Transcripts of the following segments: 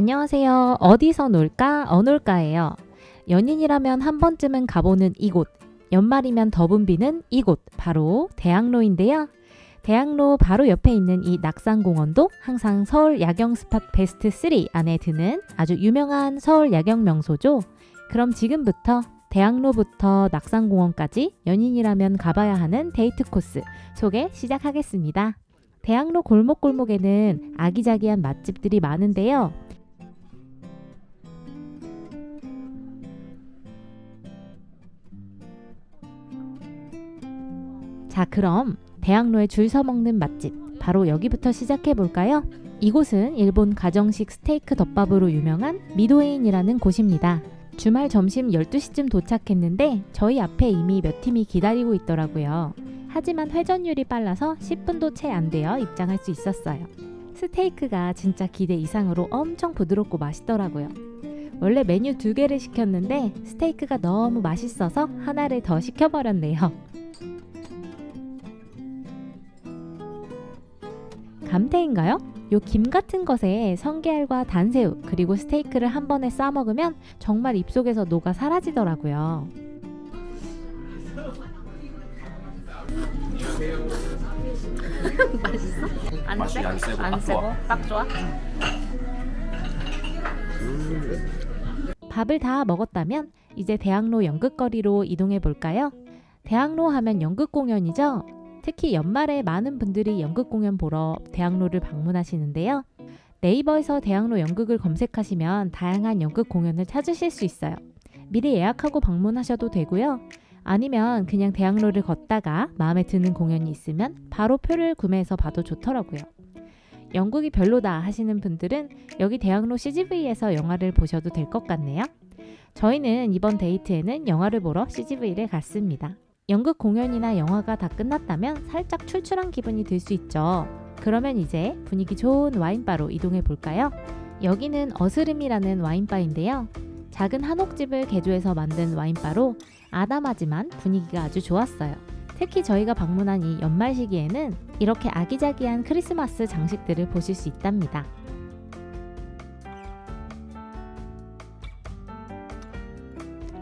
안녕하세요. 어디서 놀까? 어놀까예요. 연인이라면 한 번쯤은 가보는 이곳, 연말이면 더 붐비는 이곳, 바로 대학로인데요. 대학로 바로 옆에 있는 이 낙산공원도 항상 서울 야경 스팟 베스트 3 안에 드는 아주 유명한 서울 야경 명소죠. 그럼 지금부터 대학로부터 낙산공원까지 연인이라면 가봐야 하는 데이트 코스 소개 시작하겠습니다. 대학로 골목골목에는 아기자기한 맛집들이 많은데요. 자, 그럼 대학로에 줄 서 먹는 맛집 바로 여기부터 시작해 볼까요? 이곳은 일본 가정식 스테이크 덮밥으로 유명한 미도에인이라는 곳입니다. 주말 점심 12시쯤 도착했는데 저희 앞에 이미 몇 팀이 기다리고 있더라고요. 하지만 회전율이 빨라서 10분도 채 안 되어 입장할 수 있었어요. 스테이크가 진짜 기대 이상으로 엄청 부드럽고 맛있더라고요. 원래 메뉴 2개를 시켰는데 스테이크가 너무 맛있어서 하나를 더 시켜버렸네요. 감태인가요? 요 김 같은 것에 성게알과 단새우 그리고 스테이크를 한 번에 싸 먹으면 정말 입속에서 녹아 사라지더라고요. 맛있어? 맛이 안 세고 안 딱 세고 좋아. 딱 좋아? 밥을 다 먹었다면 이제 대학로 연극거리로 이동해 볼까요? 대학로 하면 연극 공연이죠? 특히 연말에 많은 분들이 연극 공연 보러 대학로를 방문하시는데요. 네이버에서 대학로 연극을 검색하시면 다양한 연극 공연을 찾으실 수 있어요. 미리 예약하고 방문하셔도 되고요. 아니면 그냥 대학로를 걷다가 마음에 드는 공연이 있으면 바로 표를 구매해서 봐도 좋더라고요. 연극이 별로다 하시는 분들은 여기 대학로 CGV에서 영화를 보셔도 될 것 같네요. 저희는 이번 데이트에는 영화를 보러 CGV를 갔습니다. 연극 공연이나 영화가 다 끝났다면 살짝 출출한 기분이 들 수 있죠. 그러면 이제 분위기 좋은 와인바로 이동해 볼까요? 여기는 어스름이라는 와인바인데요. 작은 한옥집을 개조해서 만든 와인바로 아담하지만 분위기가 아주 좋았어요. 특히 저희가 방문한 이 연말 시기에는 이렇게 아기자기한 크리스마스 장식들을 보실 수 있답니다.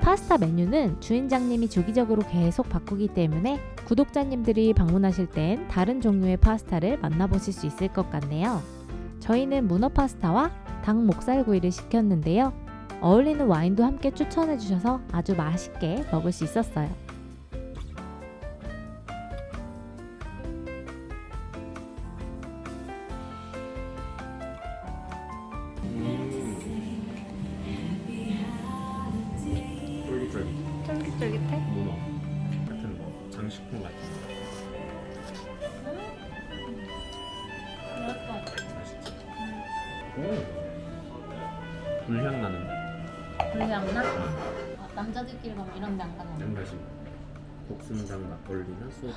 파스타 메뉴는 주인장님이 주기적으로 계속 바꾸기 때문에 구독자님들이 방문하실 땐 다른 종류의 파스타를 만나보실 수 있을 것 같네요. 저희는 문어 파스타와 닭 목살구이를 시켰는데요. 어울리는 와인도 함께 추천해 주셔서 아주 맛있게 먹을 수 있었어요. 쫄깃쫄깃해? 문어 같은 거 장식품 같은 거 맛있지? 불향 나는데? 불향나? 남자들끼리 가면 이런 데 안 가나? 안 가지. 복순장 막걸리나 소주.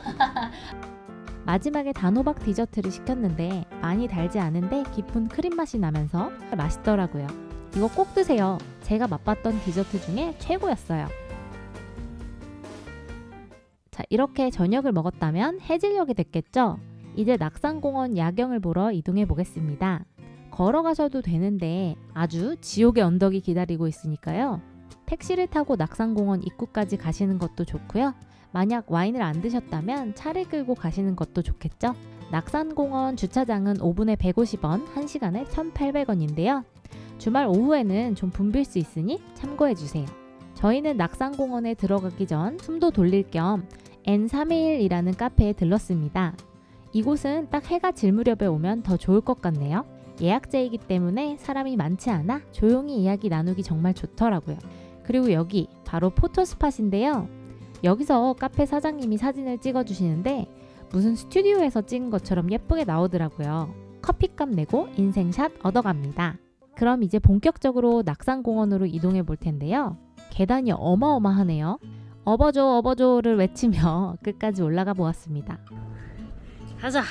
마지막에 단호박 디저트를 시켰는데 많이 달지 않은데 깊은 크림 맛이 나면서 맛있더라고요. 이거 꼭 드세요. 제가 맛봤던 디저트 중에 최고였어요. 자, 이렇게 저녁을 먹었다면 해질녘이 됐겠죠? 이제 낙산공원 야경을 보러 이동해 보겠습니다. 걸어가셔도 되는데 아주 지옥의 언덕이 기다리고 있으니까요. 택시를 타고 낙산공원 입구까지 가시는 것도 좋고요. 만약 와인을 안 드셨다면 차를 끌고 가시는 것도 좋겠죠? 낙산공원 주차장은 5분에 150원, 1시간에 1,800원인데요. 주말 오후에는 좀 붐빌 수 있으니 참고해주세요. 저희는 낙산공원에 들어가기 전 숨도 돌릴 겸 N321이라는 카페에 들렀습니다. 이곳은 딱 해가 질 무렵에 오면 더 좋을 것 같네요. 예약제이기 때문에 사람이 많지 않아 조용히 이야기 나누기 정말 좋더라고요. 그리고 여기 바로 포토스팟인데요. 여기서 카페 사장님이 사진을 찍어주시는데 무슨 스튜디오에서 찍은 것처럼 예쁘게 나오더라고요. 커피값 내고 인생샷 얻어갑니다. 그럼 이제 본격적으로 낙산공원으로 이동해 볼 텐데요. 계단이 어마어마하네요. 업어줘 업어줘를 외치며 끝까지 올라가 보았습니다. 가자!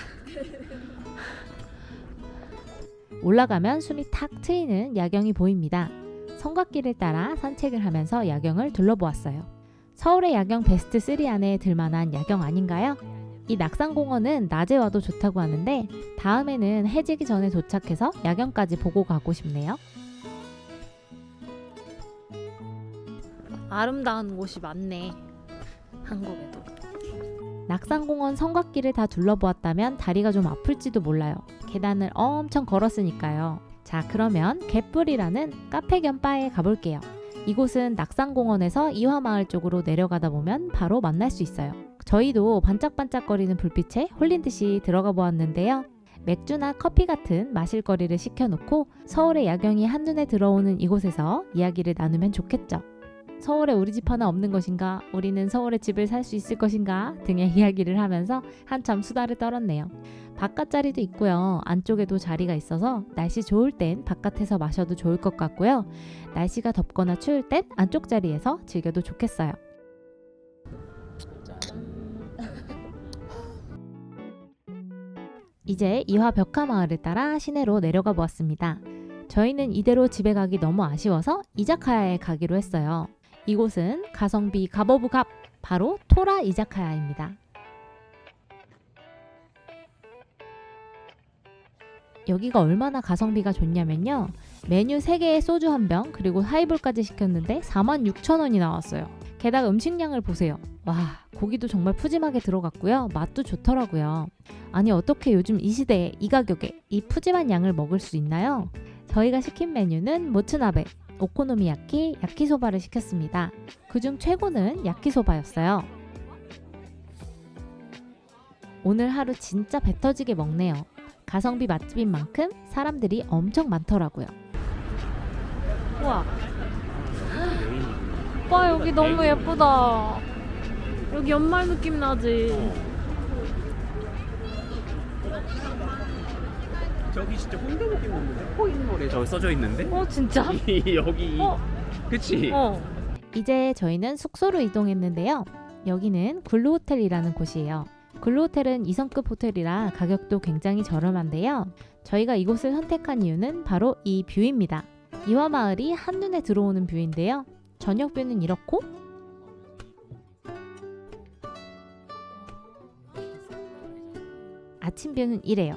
올라가면 숨이 탁 트이는 야경이 보입니다. 성곽길을 따라 산책을 하면서 야경을 둘러보았어요. 서울의 야경 베스트 3 안에 들만한 야경 아닌가요? 이 낙산공원은 낮에 와도 좋다고 하는데 다음에는 해지기 전에 도착해서 야경까지 보고 가고 싶네요. 아름다운 곳이 많네, 한국에도. 낙산공원 성곽길을 다 둘러보았다면 다리가 좀 아플지도 몰라요. 계단을 엄청 걸었으니까요. 자, 그러면 갯불이라는 카페 겸 바에 가볼게요. 이곳은 낙산공원에서 이화마을 쪽으로 내려가다 보면 바로 만날 수 있어요. 저희도 반짝반짝거리는 불빛에 홀린 듯이 들어가 보았는데요. 맥주나 커피 같은 마실 거리를 시켜놓고 서울의 야경이 한눈에 들어오는 이곳에서 이야기를 나누면 좋겠죠. 서울에 우리 집 하나 없는 것인가? 우리는 서울에 집을 살 수 있을 것인가? 등의 이야기를 하면서 한참 수다를 떨었네요. 바깥 자리도 있고요. 안쪽에도 자리가 있어서 날씨 좋을 땐 바깥에서 마셔도 좋을 것 같고요. 날씨가 덥거나 추울 땐 안쪽 자리에서 즐겨도 좋겠어요. 이제 이화 벽화마을을 따라 시내로 내려가 보았습니다. 저희는 이대로 집에 가기 너무 아쉬워서 이자카야에 가기로 했어요. 이곳은 가성비 갑오브 갑, 바로 토라 이자카야입니다. 여기가 얼마나 가성비가 좋냐면요. 메뉴 3개에 소주 1병 그리고 하이볼까지 시켰는데 46,000원이 나왔어요. 게다가 음식량을 보세요. 와, 고기도 정말 푸짐하게 들어갔고요. 맛도 좋더라고요. 아니, 어떻게 요즘 이 시대에 이 가격에 이 푸짐한 양을 먹을 수 있나요? 저희가 시킨 메뉴는 모츠나베, 오코노미야키, 야키소바를 시켰습니다. 그중 최고는 야키소바였어요. 오늘 하루 진짜 배 터지게 먹네요. 가성비 맛집인 만큼 사람들이 엄청 많더라고요. 우와, 와, 여기 너무 예쁘다. 여기 연말 느낌 나지? 저기 진짜 홍대목이 먹는데 코인몰에 저기 써져 있는데? 진짜? 여기 그치? 이제 저희는 숙소로 이동했는데요. 여기는 글루호텔이라는 곳이에요. 글루호텔은 2성급 호텔이라 가격도 굉장히 저렴한데요. 저희가 이곳을 선택한 이유는 바로 이 뷰입니다. 이화마을이 한눈에 들어오는 뷰인데요. 저녁 뷰는 이렇고 아침 뷰는 이래요.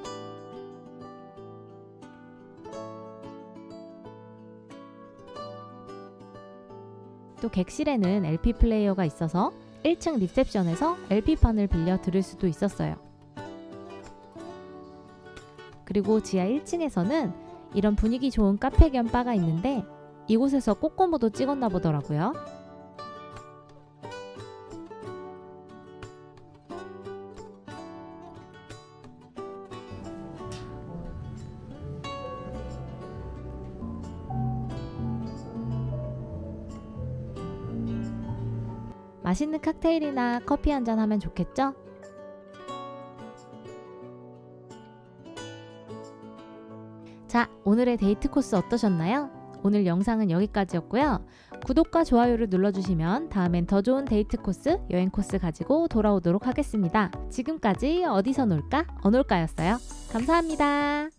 또 객실에는 LP 플레이어가 있어서 1층 리셉션에서 LP판을 빌려 들을 수도 있었어요. 그리고 지하 1층에서는 이런 분위기 좋은 카페 겸 바가 있는데 이곳에서 꼬꼬무도 찍었나 보더라고요. 맛있는 칵테일이나 커피 한잔 하면 좋겠죠? 자, 오늘의 데이트 코스 어떠셨나요? 오늘 영상은 여기까지였고요. 구독과 좋아요를 눌러주시면 다음엔 더 좋은 데이트 코스, 여행 코스 가지고 돌아오도록 하겠습니다. 지금까지 어디서 놀까? 어놀까였어요. 감사합니다.